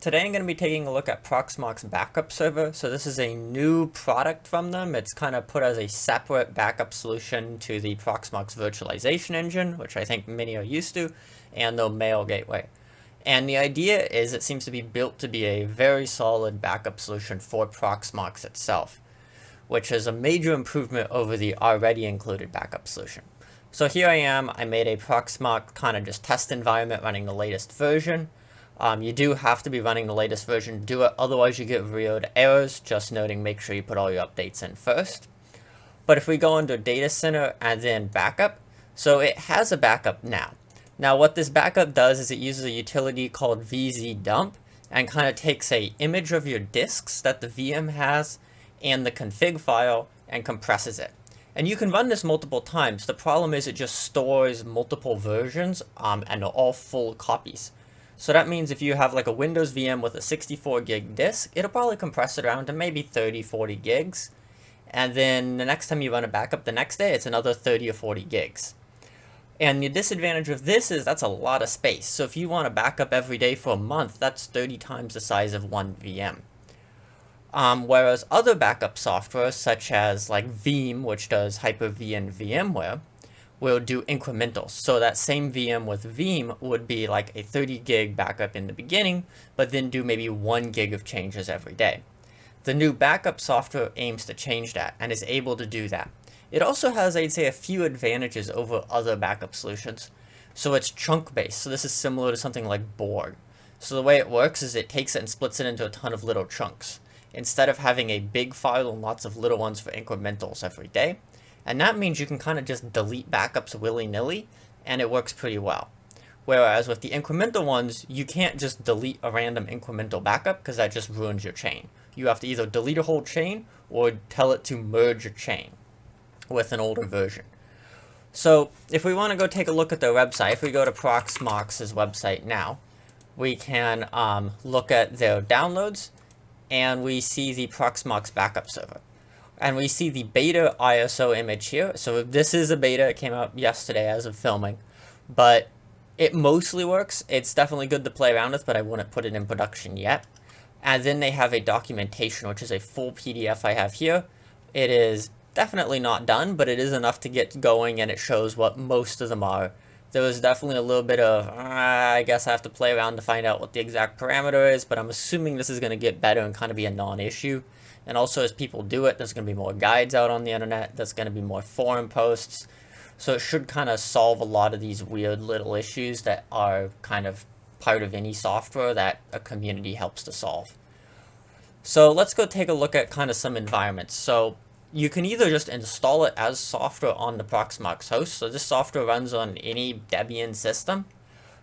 Today I'm going to be taking a look at Proxmox Backup Server. So this is a new product from them. It's kind of put as a separate backup solution to the Proxmox virtualization engine, which I think many are used to, and the mail gateway. And the idea is it seems to be built to be a very solid backup solution for Proxmox itself, which is a major improvement over the already included backup solution. So here I am, I made a Proxmox kind of just test environment running the latest version. You do have to be running the latest version to do it, otherwise you get weird errors, just noting make sure you put all your updates in first. But if we go under Data Center and then Backup, so it has a backup now. Now what this backup does is it uses a utility called dedup and kind of takes a image of your disks that the VM has and the config file and compresses it. And you can run this multiple times. The problem is it just stores multiple versions and all full copies. So that means if you have like a Windows VM with a 64 gig disk, it'll probably compress it down to maybe 30, 40 gigs. And then the next time you run a backup the next day, it's another 30 or 40 gigs. And the disadvantage of this is that's a lot of space. So if you want to backup every day for a month, that's 30 times the size of one VM. Whereas other backup software, such as like Veeam, which does Hyper-V and VMware, will do incremental. So that same VM with Veeam would be like a 30 gig backup in the beginning, but then do maybe 1 gig of changes every day. The new backup software aims to change that and is able to do that. It also has, I'd say, a few advantages over other backup solutions. So it's chunk based. So this is similar to something like Borg. So the way it works is it takes it and splits it into a ton of little chunks, instead of having a big file and lots of little ones for incrementals every day. And that means you can kind of just delete backups willy-nilly, and it works pretty well. Whereas with the incremental ones, you can't just delete a random incremental backup because that just ruins your chain. You have to either delete a whole chain or tell it to merge a chain with an older version. So if we want to go take a look at their website, if we go to Proxmox's website now, we can look at their downloads, and we see the Proxmox Backup Server. And we see the beta ISO image here. So this is a beta, it came out yesterday as of filming, but it mostly works. It's definitely good to play around with, but I wouldn't put it in production yet. And then they have a documentation, which is a full PDF I have here. It is definitely not done, but it is enough to get going, and it shows what most of them are. There was definitely a little bit of, I guess I have to play around to find out what the exact parameter is, but I'm assuming this is going to get better and kind of be a non-issue. And also as people do it, there's going to be more guides out on the internet, there's going to be more forum posts. So it should kind of solve a lot of these weird little issues that are kind of part of any software that a community helps to solve. So let's go take a look at kind of some environments. So you can either just install it as software on the Proxmox host. So this software runs on any Debian system.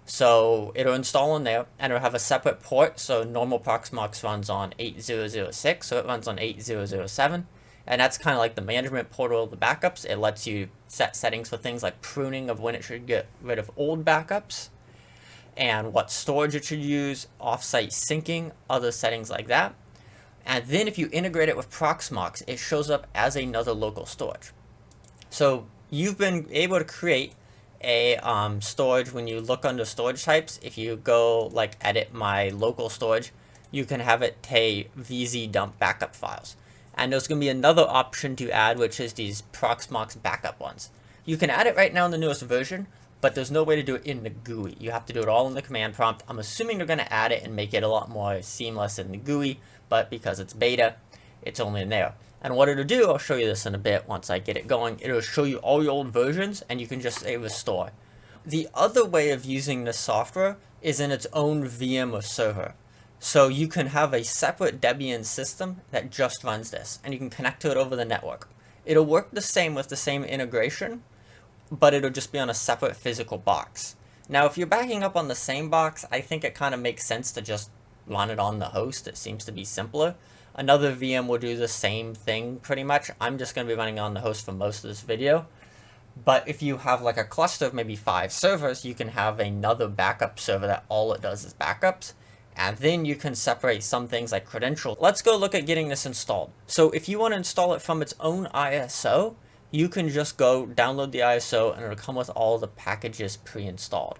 So it'll install in there, and it'll have a separate port. So normal Proxmox runs on 8006, so it runs on 8007. And that's kind of like the management portal of the backups. It lets you set settings for things like pruning of when it should get rid of old backups, and what storage it should use, offsite syncing, other settings like that. And then if you integrate it with Proxmox, it shows up as another local storage. So you've been able to create a storage. When you look under storage types, if you go like edit my local storage, you can have it take VZ dump backup files. And there's going to be another option to add, which is these Proxmox backup ones. You can add it right now in the newest version, but there's no way to do it in the GUI. You have to do it all in the command prompt. I'm assuming they're going to add it and make it a lot more seamless in the GUI, but because it's beta, it's only in there. And what it'll do, I'll show you this in a bit once I get it going, it'll show you all your old versions, and you can just say restore. The other way of using this software is in its own VM or server. So you can have a separate Debian system that just runs this, and you can connect to it over the network. It'll work the same with the same integration, but it'll just be on a separate physical box. Now if you're backing up on the same box, I think it kind of makes sense to just run it on the host. It seems to be simpler. Another VM will do the same thing pretty much. I'm just going to be running on the host for most of this video. But if you have like a cluster of maybe 5 servers, you can have another backup server that all it does is backups. And then you can separate some things like credentials. Let's go look at getting this installed. So if you want to install it from its own ISO, you can just go download the ISO and it'll come with all the packages pre-installed.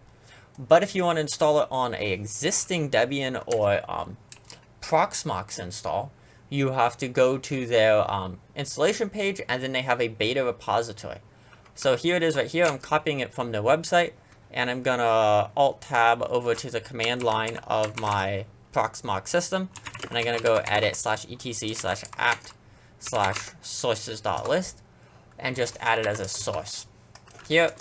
But if you want to install it on a existing Debian or Proxmox install, you have to go to their installation page, and then they have a beta repository. So here it is right here. I'm copying it from their website, and I'm gonna Alt-Tab over to the command line of my Proxmox system, and I'm gonna go edit /etc/apt/sources.list and just add it as a source here,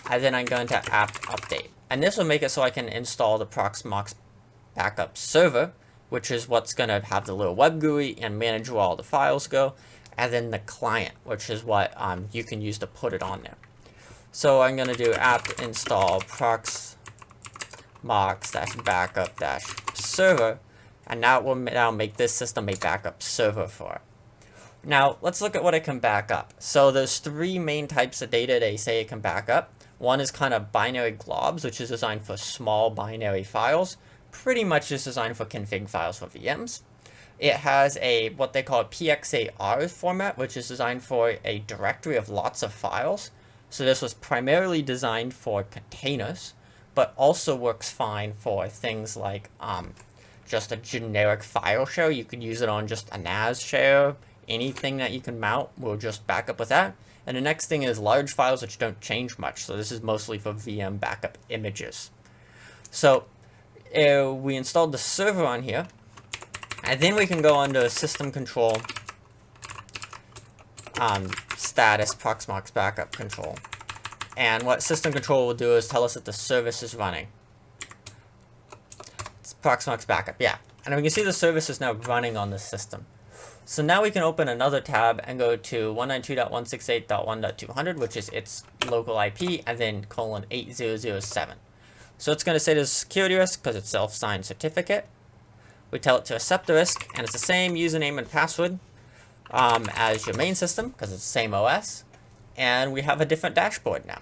and then I'm going to apt update, and this will make it so I can install the Proxmox backup server, which is what's going to have the little web GUI and manage where all the files go, and then the client, which is what you can use to put it on there. So I'm going to do apt install proxmox-backup-server, and now it will now make this system a backup server for it. Now let's look at what it can back up. So there's three main types of data they say it can back up. One is kind of binary globs, which is designed for small binary files. Pretty much is designed for config files for VMs. It has a what they call a PXAR format, which is designed for a directory of lots of files. So this was primarily designed for containers, but also works fine for things like just a generic file share. You could use it on just a NAS share. Anything that you can mount will just back up with that. And the next thing is large files which don't change much. So this is mostly for VM backup images. So we installed the server on here, and then we can go under system control status Proxmox backup control. And what system control will do is tell us that the service is running. It's Proxmox backup, yeah. And we can see the service is now running on the system. So now we can open another tab and go to 192.168.1.200, which is its local IP, and then :8007. So it's going to say there's a security risk because it's self-signed certificate. We tell it to accept the risk, and it's the same username and password as your main system because it's the same OS. And we have a different dashboard now.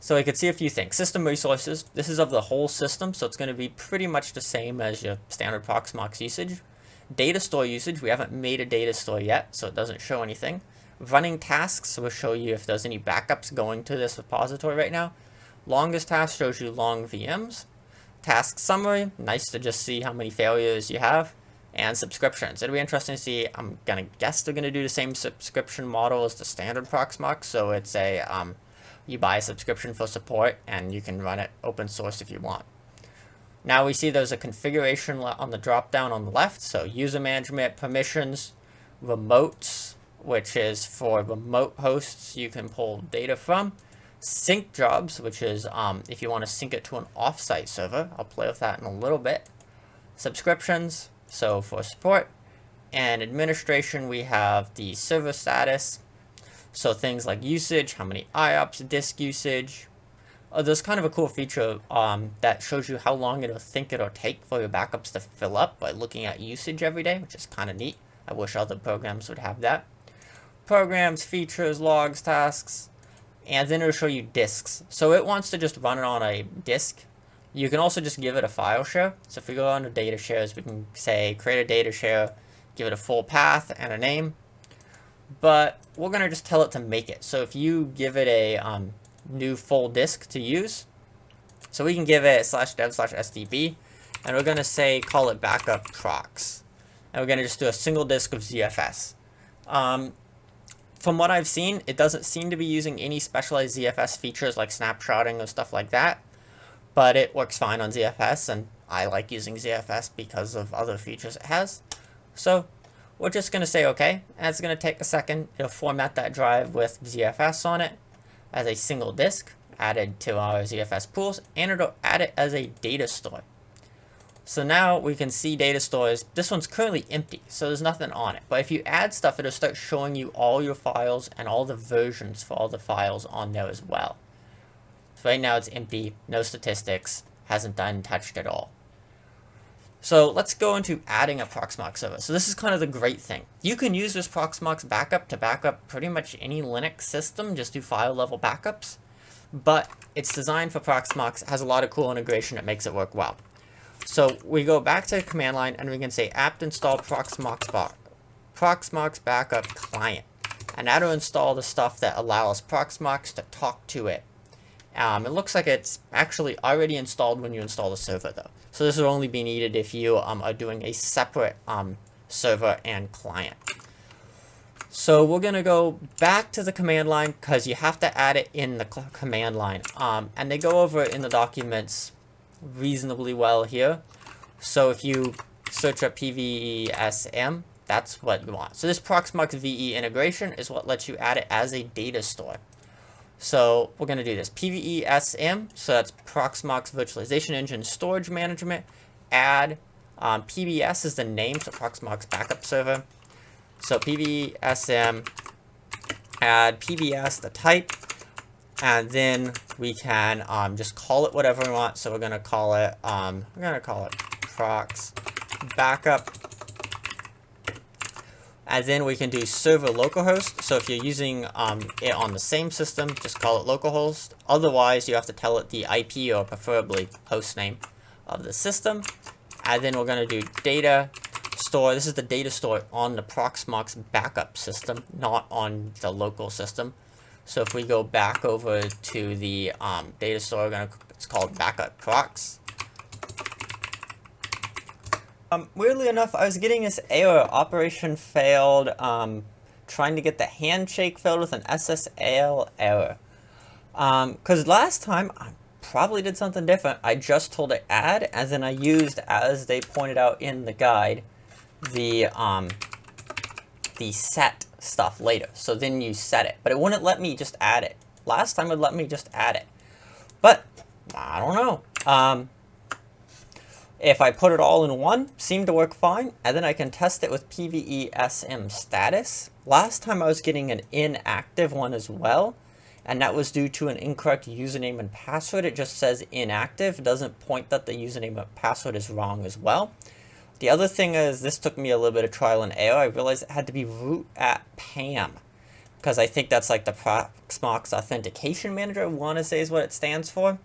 So we can see a few things. System resources. This is of the whole system, so it's going to be pretty much the same as your standard Proxmox usage. Data store usage, we haven't made a data store yet, so it doesn't show anything. Running tasks will show you if there's any backups going to this repository right now. Longest task shows you long VMs. Task summary, nice to just see how many failures you have. And subscriptions. It'll be interesting to see, I'm going to guess they're going to do the same subscription model as the standard Proxmox, so it's a, you buy a subscription for support, and you can run it open source if you want. Now we see there's a configuration on the drop down on the left, so user management, permissions, remotes, which is for remote hosts you can pull data from, sync jobs, which is if you want to sync it to an offsite server. I'll play with that in a little bit. Subscriptions, so for support, and administration we have the server status, so things like usage, how many IOPS, disk usage. There's kind of a cool feature that shows you how long it'll think it'll take for your backups to fill up by looking at usage every day, which is kind of neat. I wish other programs would have that. Programs, features, logs, tasks, and then it'll show you disks. So it wants to just run it on a disk. You can also just give it a file share. So if we go under data shares, we can say create a data share, give it a full path and a name. But we're going to just tell it to make it. So if you give it a new full disk to use, so we can give it /dev/sdb, and we're going to say call it backup prox, and we're going to just do a single disk of ZFS. From what I've seen, it doesn't seem to be using any specialized ZFS features like snapshotting or stuff like that, but it works fine on ZFS, and I like using ZFS because of other features it has. So we're just going to say okay, and it's going to take a second. It'll format that drive with ZFS on it as a single disk added to our ZFS pools, and it'll add it as a data store. So now we can see data stores. This one's currently empty, so there's nothing on it. But if you add stuff, it'll start showing you all your files and all the versions for all the files on there as well. So right now it's empty, no statistics, hasn't been touched at all. So let's go into adding a Proxmox server. So this is kind of the great thing. You can use this Proxmox backup to back up pretty much any Linux system, just do file level backups. But it's designed for Proxmox, has a lot of cool integration that makes it work well. So we go back to the command line and we can say apt install Proxmox backup client. And that'll install the stuff that allows Proxmox to talk to it It looks like it's actually already installed when you install the server though. So this will only be needed if you are doing a separate server and client. So we're going to go back to the command line because you have to add it in the command line. And they go over it in the documents reasonably well here. So if you search up PVESM, that's what you want. So this Proxmox VE integration is what lets you add it as a data store. So we're going to do this. PVESM, so that's Proxmox Virtualization Engine Storage Management. Add PBS is the name, so Proxmox Backup Server. So PVESM, add PBS, the type, and then we can just call it whatever we want. So we're going to call it Prox Backup. And then we can do server localhost. So if you're using it on the same system, just call it localhost. Otherwise, you have to tell it the IP or preferably host name of the system. And then we're going to do data store. This is the data store on the Proxmox backup system, not on the local system. So if we go back over to the data store, it's called backup prox. Weirdly enough, I was getting this error, operation failed, trying to get the handshake filled with an SSL error. Because last time, I probably did something different. I just told it add, and then I used, as they pointed out in the guide, the set stuff later. So then you set it, but it wouldn't let me just add it. Last time it would let me just add it. But, I don't know. If I put it all in one, seemed to work fine, and then I can test it with PVESM status. Last time I was getting an inactive one as well, and that was due to an incorrect username and password. It just says inactive. It doesn't point that the username and password is wrong as well. The other thing is, this took me a little bit of trial and error. I realized it had to be root at PAM, because I think that's like the Proxmox Authentication Manager, I want to say is what it stands for.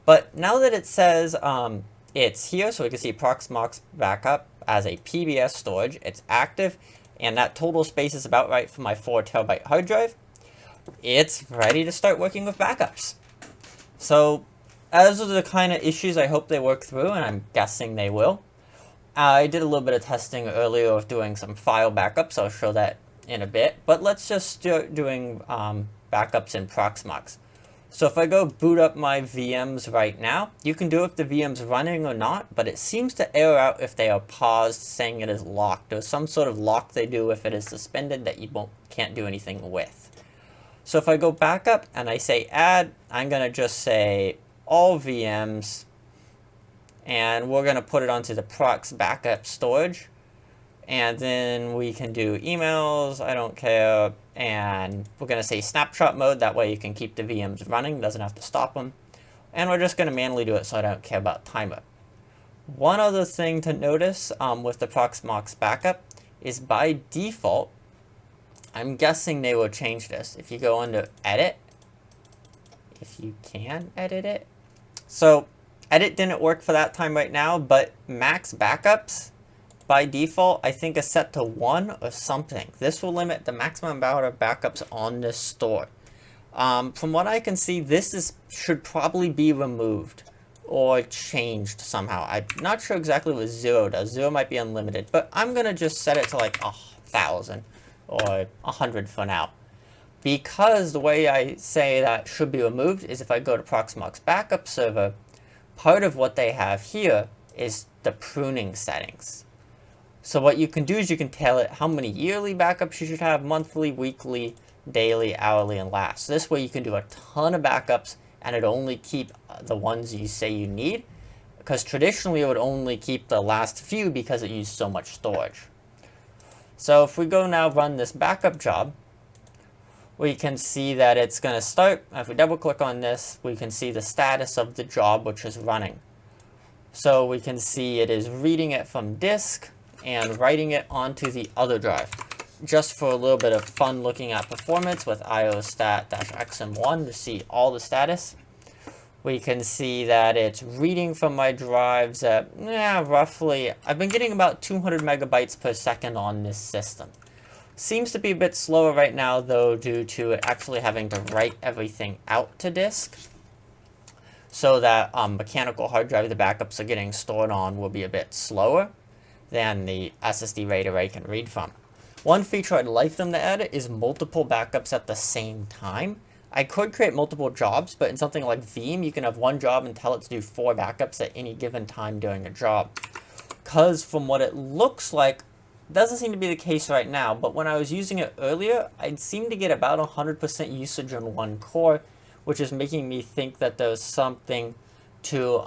But now that it says it's here, so we can see Proxmox Backup as a PBS storage. It's active, and that total space is about right for my 4 terabyte hard drive. It's ready to start working with backups. So, those are the kind of issues I hope they work through, and I'm guessing they will. I did a little bit of testing earlier of doing some file backups. I'll show that in a bit. But let's just start doing backups in Proxmox. So if I go boot up my VMs right now, you can do it if the VM's running or not, but it seems to error out if they are paused, saying it is locked. There's some sort of lock they do if it is suspended that you can't do anything with. So if I go back up and I say add, I'm going to just say all VMs, and we're going to put it onto the Prox backup storage. And then we can do emails, I don't care, and we're going to say snapshot mode, that way you can keep the VMs running, doesn't have to stop them. And we're just going to manually do it so I don't care about timer. One other thing to notice with the Proxmox backup is by default, I'm guessing they will change this. If you go into edit, if you can edit it. So edit didn't work for that time right now, but max backups, by default, I think is set to 1 or something. This will limit the maximum amount of backups on this store. From what I can see, this should probably be removed or changed somehow. I'm not sure exactly what 0 does. 0 might be unlimited, but I'm going to just set it to like 1,000 or 100 for now. Because the way I say that should be removed is if I go to Proxmox Backup Server, part of what they have here is the pruning settings. So what you can do is you can tell it how many yearly backups you should have, monthly, weekly, daily, hourly, and last. So this way you can do a ton of backups and it only keep the ones you say you need. Because traditionally it would only keep the last few because it used so much storage. So if we go now run this backup job, we can see that it's going to start. If we double click on this, we can see the status of the job which is running. So we can see it is reading it from disk and writing it onto the other drive. Just for a little bit of fun looking at performance with iostat-xm1 to see all the status. We can see that it's reading from my drives at, roughly, I've been getting about 200 megabytes per second on this system. Seems to be a bit slower right now though due to it actually having to write everything out to disk. so that mechanical hard drive the backups are getting stored on will be a bit slower than the SSD RAID array can read from. One feature I'd like them to add is multiple backups at the same time. I could create multiple jobs, but in something like Veeam, you can have one job and tell it to do 4 backups at any given time during a job. Because from what it looks like, doesn't seem to be the case right now, but when I was using it earlier, I'd seem to get about 100% usage on one core, which is making me think that there's something to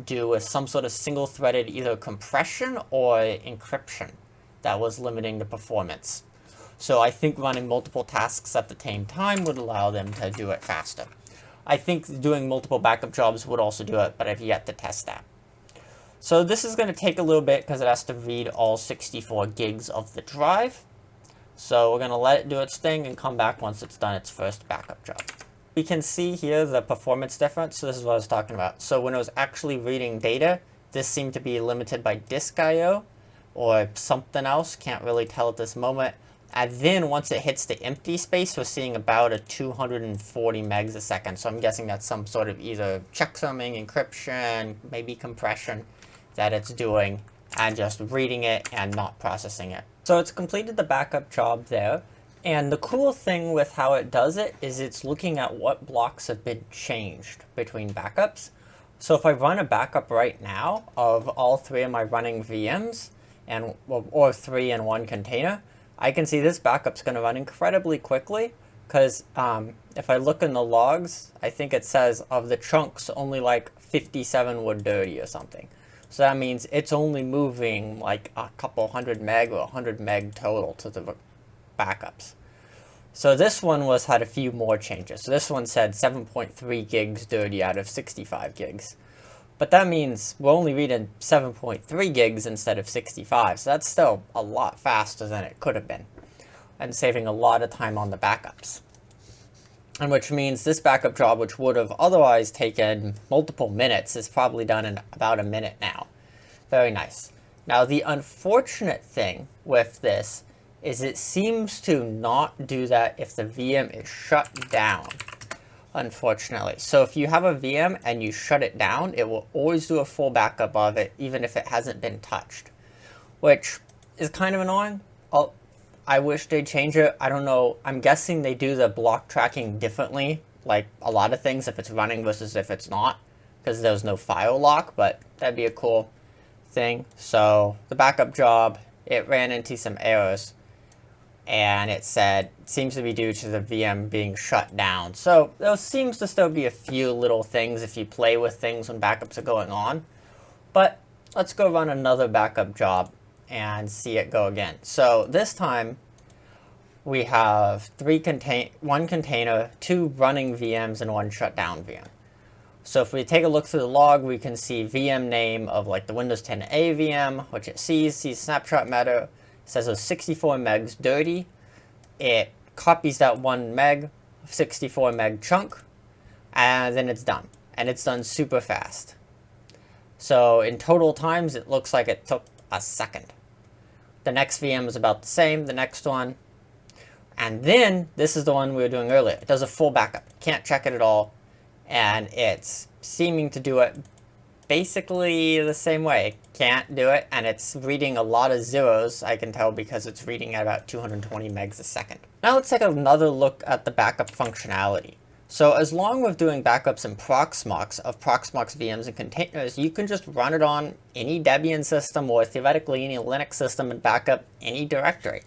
do with some sort of single-threaded either compression or encryption that was limiting the performance. So I think running multiple tasks at the same time would allow them to do it faster. I think doing multiple backup jobs would also do it, but I've yet to test that. So this is going to take a little bit because it has to read all 64 gigs of the drive. So we're going to let it do its thing and come back once it's done its first backup job. We can see here the performance difference. So this is what I was talking about. So when it was actually reading data, this seemed to be limited by disk I/O or something else. Can't really tell at this moment. And then once it hits the empty space, we're seeing about a 240 megs a second. So I'm guessing that's some sort of either checksumming, encryption, maybe compression that it's doing, and just reading it and not processing it. So it's completed the backup job there. And the cool thing with how it does it is it's looking at what blocks have been changed between backups. So if I run a backup right now of all 3 of my running VMs, and or 3 in one container, I can see this backup's going to run incredibly quickly because if I look in the logs, I think it says of the chunks, only like 57 were dirty or something. So that means it's only moving like a couple hundred meg or 100 meg total to the backups. So this one had a few more changes. So this one said 7.3 gigs dirty out of 65 gigs. But that means we're only reading 7.3 gigs instead of 65. So that's still a lot faster than it could have been, and saving a lot of time on the backups. And which means this backup job, which would have otherwise taken multiple minutes, is probably done in about a minute now. Very nice. Now the unfortunate thing with this is it seems to not do that if the VM is shut down, unfortunately. So if you have a VM and you shut it down, it will always do a full backup of it, even if it hasn't been touched, which is kind of annoying. I wish they'd change it. I don't know. I'm guessing they do the block tracking differently, like a lot of things, if it's running versus if it's not, because there's no file lock, but that'd be a cool thing. So the backup job, it ran into some errors, and it said it seems to be due to the VM being shut down. So there seems to still be a few little things if you play with things when backups are going on. But let's go run another backup job and see it go again. So this time we have one container, 2 running VMs, and 1 shutdown VM. So if we take a look through the log, we can see VM name of like the Windows 10A VM, which it sees snapshot meta. It says it's 64 megs dirty. It copies that 1 meg, 64 meg chunk, and then it's done. And it's done super fast. So in total times, it looks like it took a second. The next VM is about the same, the next one. And then, this is the one we were doing earlier. It does a full backup. Can't check it at all. And it's seeming to do it basically the same way. It can't do it, and it's reading a lot of zeros, I can tell, because it's reading at about 220 megs a second. Now let's take another look at the backup functionality. So as long with doing backups in Proxmox of Proxmox VMs and containers, you can just run it on any Debian system or theoretically any Linux system and back up any directory.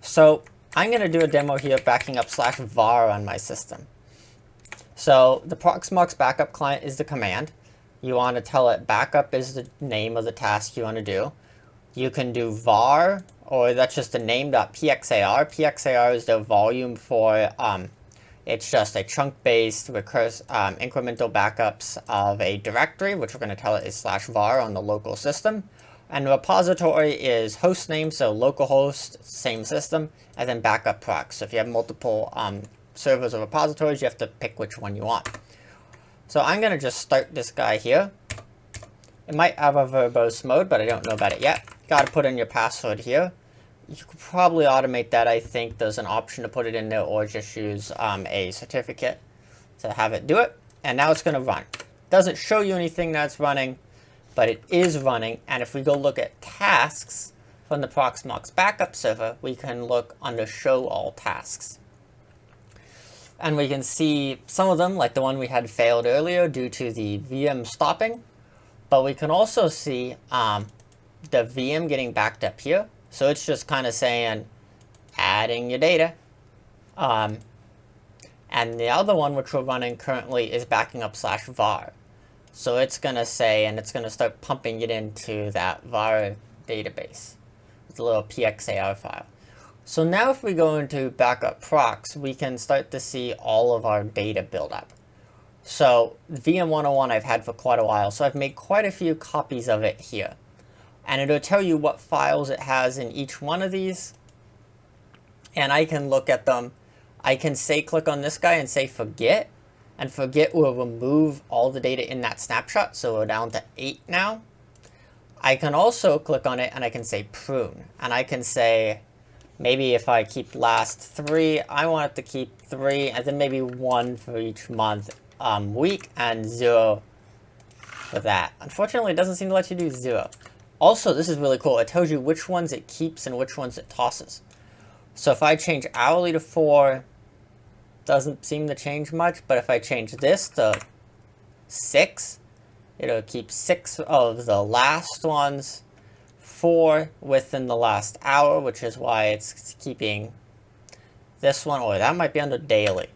So I'm going to do a demo here backing up /var on my system. So the Proxmox backup client is the command. You want to tell it backup is the name of the task you want to do. You can do var, or that's just the name.pxar. Pxar is the volume for it's just a chunk-based incremental backups of a directory, which we're going to tell it is /var on the local system. And the repository is host name, so localhost, same system, and then backup prox. So if you have multiple servers or repositories, you have to pick which one you want. So I'm going to just start this guy here. It might have a verbose mode, but I don't know about it yet. Got to put in your password here. You could probably automate that. I think there's an option to put it in there, or just use a certificate to have it do it. And now it's going to run. doesn't show you anything that's running, but it is running. And if we go look at tasks from the Proxmox backup server, we can look under show all tasks. And we can see some of them, like the one we had failed earlier due to the VM stopping. But we can also see the VM getting backed up here. So it's just kind of saying, adding your data. And the other one, which we're running currently, is backing up /var. So it's going to say, and it's going to start pumping it into that var database with a little pxar file. So now if we go into backup prox, we can start to see all of our data build up. So VM101 I've had for quite a while, so I've made quite a few copies of it here. And it'll tell you what files it has in each one of these. And I can look at them. I can say, click on this guy and say forget. And forget will remove all the data in that snapshot. So we're down to 8 now. I can also click on it and I can say prune. And I can say, maybe if I keep last 3, I want it to keep 3. And then maybe 1 for each month, week, and 0 for that. Unfortunately, it doesn't seem to let you do 0. Also, this is really cool. It tells you which ones it keeps and which ones it tosses. So if I change hourly to 4, doesn't seem to change much, but if I change this to 6, it'll keep 6 of the last ones, 4 within the last hour, which is why it's keeping this one, or that might be under daily.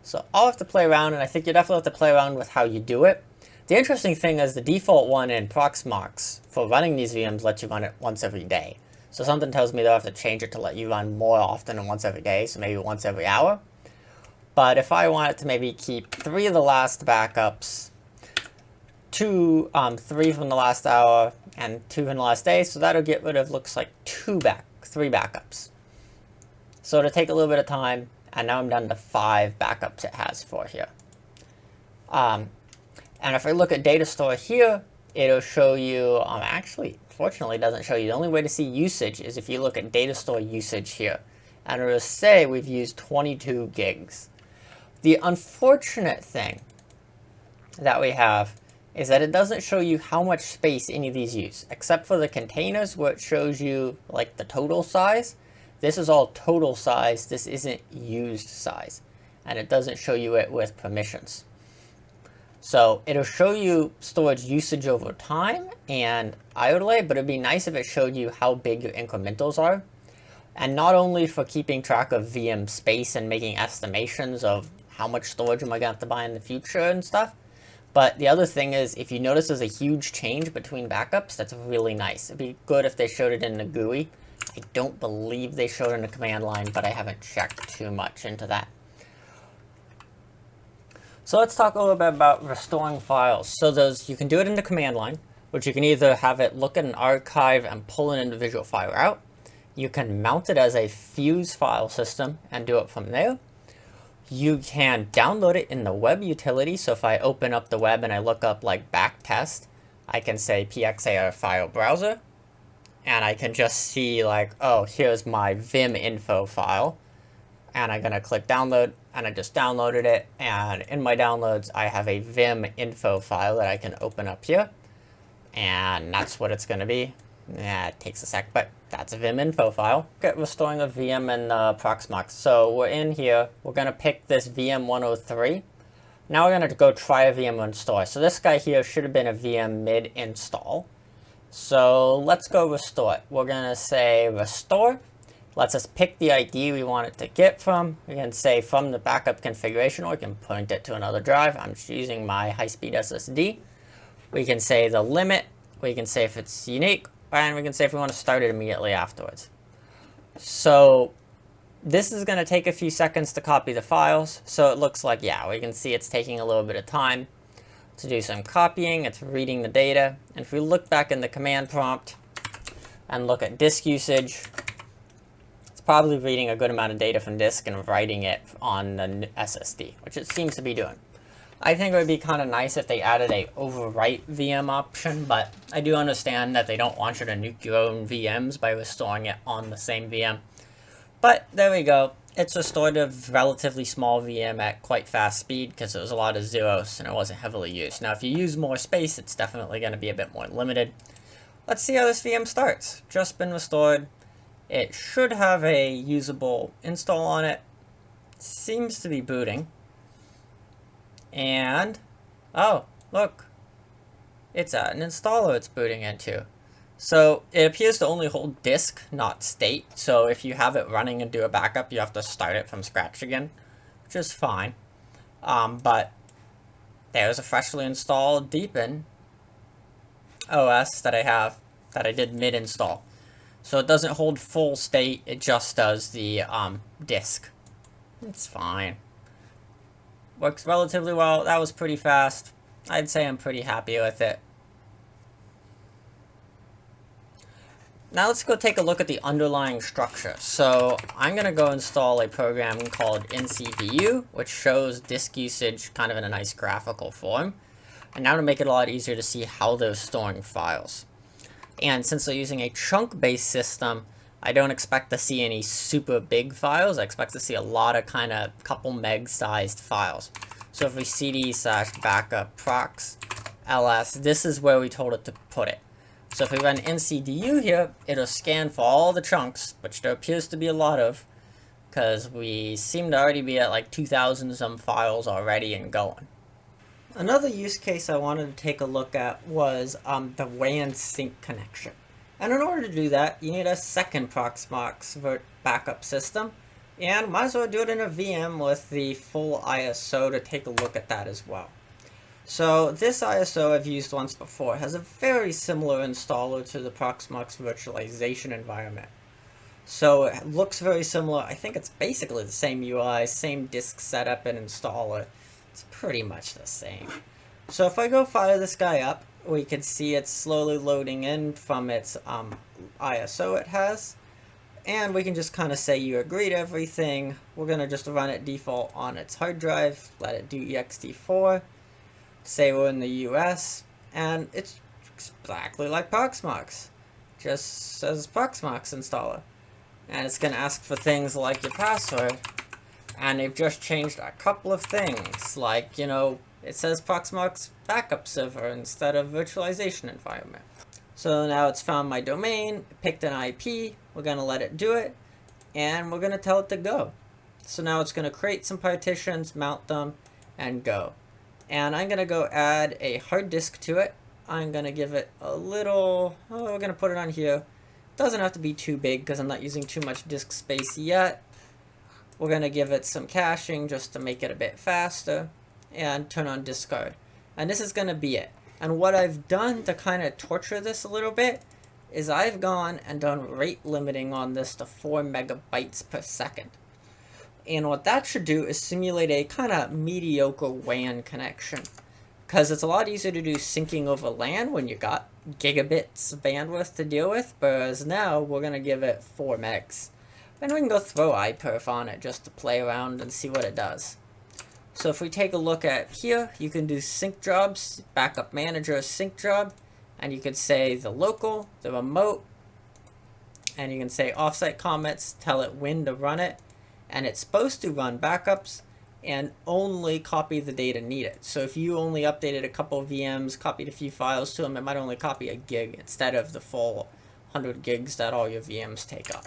So I'll have to play around, and I think you definitely have to play around with how you do it. The interesting thing is the default one in Proxmox for running these VMs lets you run it once every day. So something tells me they'll have to change it to let you run more often than once every day, so maybe once every hour. But if I wanted to maybe keep 3 of the last backups, 3 from the last hour, and 2 from the last day, so that'll get rid of, looks like 3 backups. So it'll take a little bit of time, and now I'm down to 5 backups it has for here. And if I look at Datastore here, it'll show you, actually, fortunately it doesn't show you. The only way to see usage is if you look at Datastore usage here. And it'll say we've used 22 gigs. The unfortunate thing that we have is that it doesn't show you how much space any of these use, except for the containers where it shows you like the total size. This is all total size. This isn't used size. And it doesn't show you it with permissions. So it'll show you storage usage over time and idle, but it'd be nice if it showed you how big your incrementals are. And not only for keeping track of VM space and making estimations of how much storage am I going to have to buy in the future and stuff, but the other thing is if you notice there's a huge change between backups, that's really nice. It'd be good if they showed it in the GUI. I don't believe they showed it in the command line, but I haven't checked too much into that. So let's talk a little bit about restoring files. So you can do it in the command line, which you can either have it look at an archive and pull an individual file out. You can mount it as a fuse file system and do it from there. You can download it in the web utility. So if I open up the web and I look up like backtest, I can say pxar file browser, and I can just see like, oh, here's my vim info file. And I'm going to click download, and I just downloaded it. And in my downloads, I have a vim info file that I can open up here. And that's what it's going to be. Yeah, it takes a sec, but that's a vim info file. Get restoring a VM in Proxmox. So we're in here. We're going to pick this VM103. Now we're going to go try a VM restore. So this guy here should have been a VM mid install. So let's go restore it. We're going to say restore. Lets us pick the ID we want it to get from. We can say from the backup configuration, or we can point it to another drive. I'm just using my high-speed SSD. We can say the limit. We can say if it's unique. And we can say if we want to start it immediately afterwards. So this is going to take a few seconds to copy the files. So it looks like, yeah, we can see it's taking a little bit of time to do some copying. It's reading the data. And if we look back in the command prompt and look at disk usage, it's probably reading a good amount of data from disk and writing it on the SSD, which it seems to be doing. I think it would be kind of nice if they added a overwrite VM option, but I do understand that they don't want you to nuke your own VMs by restoring it on the same VM. But there we go. It's restored a relatively small VM at quite fast speed because it was a lot of zeros and it wasn't heavily used. Now if you use more space, it's definitely going to be a bit more limited. Let's see how this VM starts. Just been restored. It should have a usable install on it. Seems to be booting. And, oh, look. It's an installer it's booting into. So it appears to only hold disk, not state. So if you have it running and do a backup, you have to start it from scratch again, which is fine. But there's a freshly installed Deepin OS that I did mid-install. So it doesn't hold full state, it just does the disk. It's fine. Works relatively well. That was pretty fast. I'd say I'm pretty happy with it. Now let's go take a look at the underlying structure. So I'm going to go install a program called NCVU, which shows disk usage kind of in a nice graphical form. And now to make it a lot easier to see how they're storing files. And since they're using a chunk-based system, I don't expect to see any super big files. I expect to see a lot of kind of couple meg-sized files. So if we cd/backup prox ls, this is where we told it to put it. So if we run ncdu here, it'll scan for all the chunks, which there appears to be a lot of, because we seem to already be at like 2,000 some files already and going. Another use case I wanted to take a look at was the WAN sync connection. And in order to do that, you need a second Proxmox backup system, and might as well do it in a VM with the full ISO to take a look at that as well. So this ISO I've used once before has a very similar installer to the Proxmox virtualization environment. So it looks very similar. I think it's basically the same UI, same disk setup and installer. It's pretty much the same. So if I go fire this guy up, we can see it's slowly loading in from its ISO it has. And we can just kind of say you agree to everything. We're going to just run it default on its hard drive, let it do ext4. Say we're in the US, and it's exactly like Proxmox. Just says Proxmox installer. And it's going to ask for things like your password. And they've just changed a couple of things, like, you know, it says Proxmox Backup Server instead of virtualization environment. So now it's found my domain, picked an IP, we're going to let it do it, and we're going to tell it to go. So now it's going to create some partitions, mount them, and go. And I'm going to go add a hard disk to it. I'm going to give it a little, we're going to put it on here. Doesn't have to be too big because I'm not using too much disk space yet. We're going to give it some caching just to make it a bit faster. And turn on discard. And this is going to be it. And what I've done to kind of torture this a little bit is I've gone and done rate limiting on this to 4 megabytes per second. And what that should do is simulate a kind of mediocre WAN connection. Because it's a lot easier to do syncing over LAN when you got gigabits of bandwidth to deal with. Whereas now we're going to give it 4 megs. And we can go throw iPerf on it just to play around and see what it does. So if we take a look at here, you can do sync jobs, backup manager sync job. And you can say the local, the remote. And you can say offsite comments, tell it when to run it. And it's supposed to run backups and only copy the data needed. So if you only updated a couple of VMs, copied a few files to them, it might only copy a gig instead of the full 100 gigs that all your VMs take up.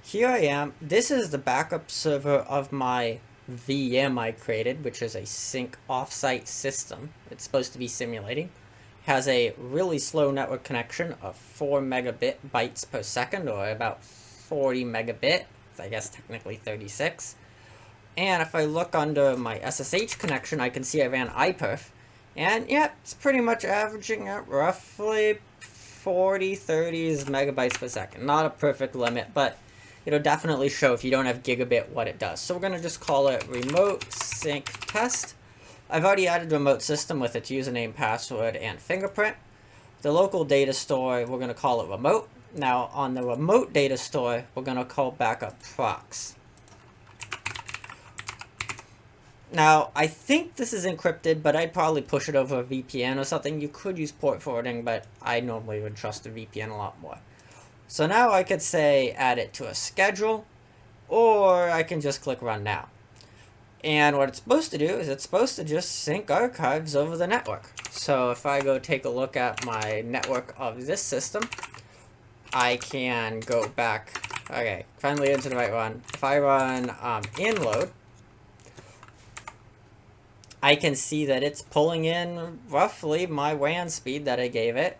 Here I am. This is the backup server of my VM I created, which is a sync offsite system. It's supposed to be simulating. Has a really slow network connection of 4 megabytes per second, or about 40 megabit. I guess technically 36. And if I look under my SSH connection, I can see I ran iPerf. And yeah, it's pretty much averaging at roughly 30 megabytes per second. Not a perfect limit, but it'll definitely show if you don't have gigabit what it does. So we're going to just call it remote sync test. I've already added remote system with its username, password, and fingerprint. The local data store, we're going to call it remote. Now, on the remote data store, we're going to call backup prox. Now, I think this is encrypted, but I'd probably push it over a VPN or something. You could use port forwarding, but I normally would trust a VPN a lot more. So now I could say add it to a schedule, or I can just click run now. And what it's supposed to do is it's supposed to just sync archives over the network. So if I go take a look at my network of this system, I can go back, okay, finally into the right one. If I run inload, I can see that it's pulling in roughly my WAN speed that I gave it.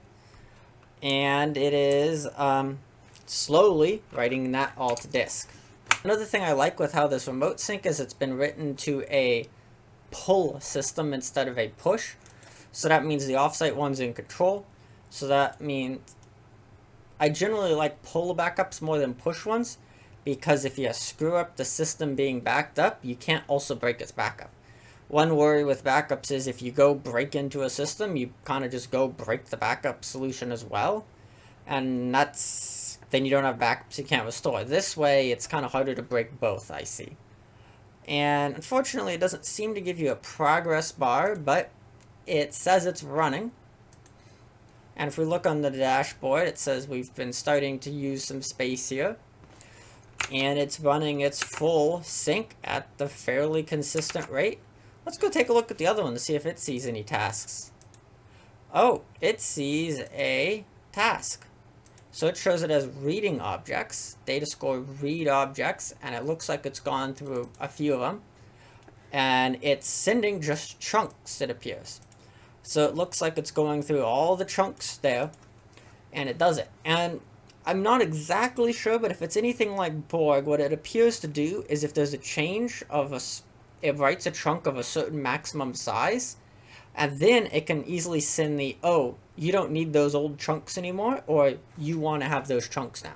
And it is slowly writing that all to disk. Another thing I like with how this remote sync is it's been written to a pull system instead of a push. So that means the offsite one's in control. So that means I generally like pull backups more than push ones, because if you screw up the system being backed up, you can't also break its backup. One worry with backups is if you go break into a system, you kind of just go break the backup solution as well. And then you don't have backups you can't restore. This way, it's kind of harder to break both, I see. And unfortunately, it doesn't seem to give you a progress bar, but it says it's running. And if we look on the dashboard, it says we've been starting to use some space here. And it's running its full sync at the fairly consistent rate. Let's go take a look at the other one to see if it sees any tasks. Oh, it sees a task. So it shows it as reading objects, Datastore read objects, and it looks like it's gone through a few of them. And it's sending just chunks, it appears. So it looks like it's going through all the chunks there, and it does it. And I'm not exactly sure, but if it's anything like Borg, what it appears to do is if there's a change of it writes a chunk of a certain maximum size, and then it can easily send the, oh, you don't need those old chunks anymore, or you want to have those chunks now.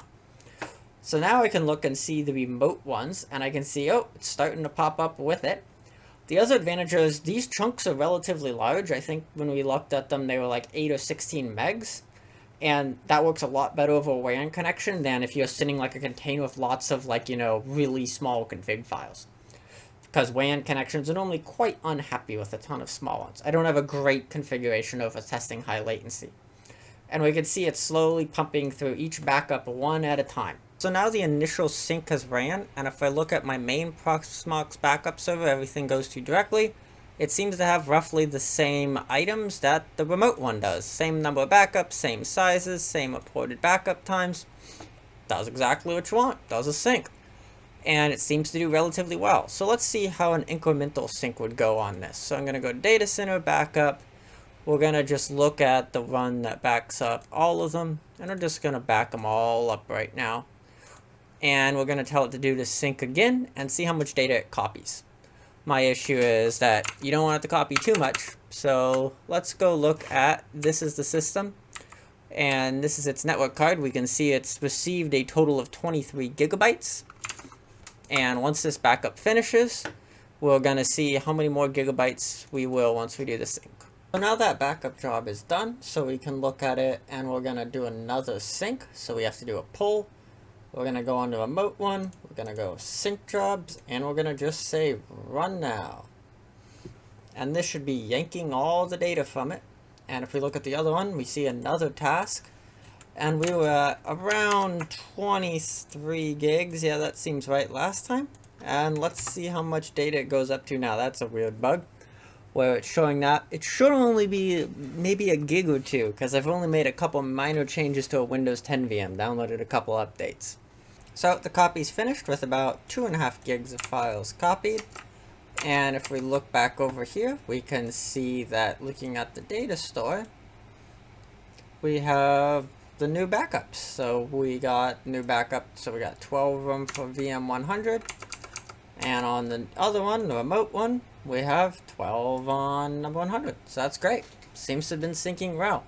So now I can look and see the remote ones, and I can see, oh, it's starting to pop up with it. The other advantage is these chunks are relatively large. I think when we looked at them, they were like 8 or 16 megs. And that works a lot better over a WAN connection than if you're sending like a container with lots of like, really small config files. Because WAN connections are normally quite unhappy with a ton of small ones. I don't have a great configuration over testing high latency. And we can see it slowly pumping through each backup one at a time. So now the initial sync has ran, and if I look at my main Proxmox backup server, everything goes to directly. It seems to have roughly the same items that the remote one does. Same number of backups, same sizes, same reported backup times. Does exactly what you want, does a sync. And it seems to do relatively well. So let's see how an incremental sync would go on this. So I'm going to go data center backup. We're going to just look at the one that backs up all of them. And we're just going to back them all up right now. And we're going to tell it to do the sync again and see how much data it copies. My issue is that you don't want it to copy too much. So let's go look at, this is the system. And this is its network card. We can see it's received a total of 23 gigabytes. And once this backup finishes, we're going to see how many more gigabytes we will once we do the sync. So now that backup job is done, so we can look at it, and we're going to do another sync. So we have to do a pull. We're going to go on to remote one. We're going to go sync jobs, and we're going to just say run now. And this should be yanking all the data from it. And if we look at the other one, we see another task. And we were at around 23 gigs. Yeah, that seems right last time. And let's see how much data it goes up to now. That's a weird bug, where it's showing that it should only be maybe a gig or two, because I've only made a couple minor changes to a Windows 10 VM, downloaded a couple updates. So the copy's finished with about 2.5 gigs of files copied. And if we look back over here, we can see that looking at the data store, we have the new backups. So we got new backup, so we got 12 of them for VM 100. And on the other one, the remote one, we have 12 on number 100. So that's great. Seems to have been syncing well.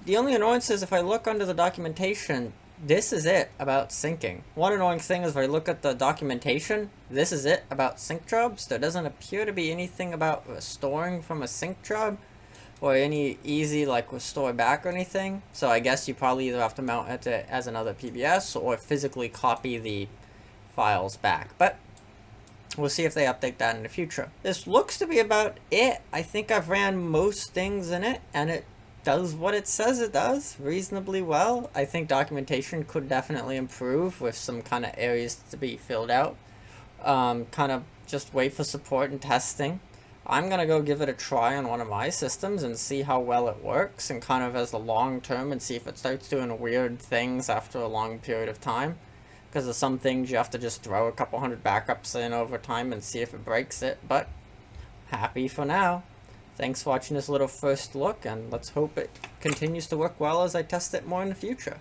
The only annoyance is if I look under the documentation, this is it about syncing. One annoying thing is if I look at the documentation, this is it about sync jobs. There doesn't appear to be anything about restoring from a sync job, or any easy like restore back or anything. So I guess you probably either have to mount it as another PBS or physically copy the files back. But we'll see if they update that in the future. This looks to be about it. I think I've ran most things in it, and it does what it says it does reasonably well. I think documentation could definitely improve with some kind of areas to be filled out. Kind of just wait for support and testing. I'm going to go give it a try on one of my systems and see how well it works, and kind of as a long term, and see if it starts doing weird things after a long period of time. Because of some things you have to just throw a couple hundred backups in over time and see if it breaks it, but happy for now. Thanks for watching this little first look, and let's hope it continues to work well as I test it more in the future.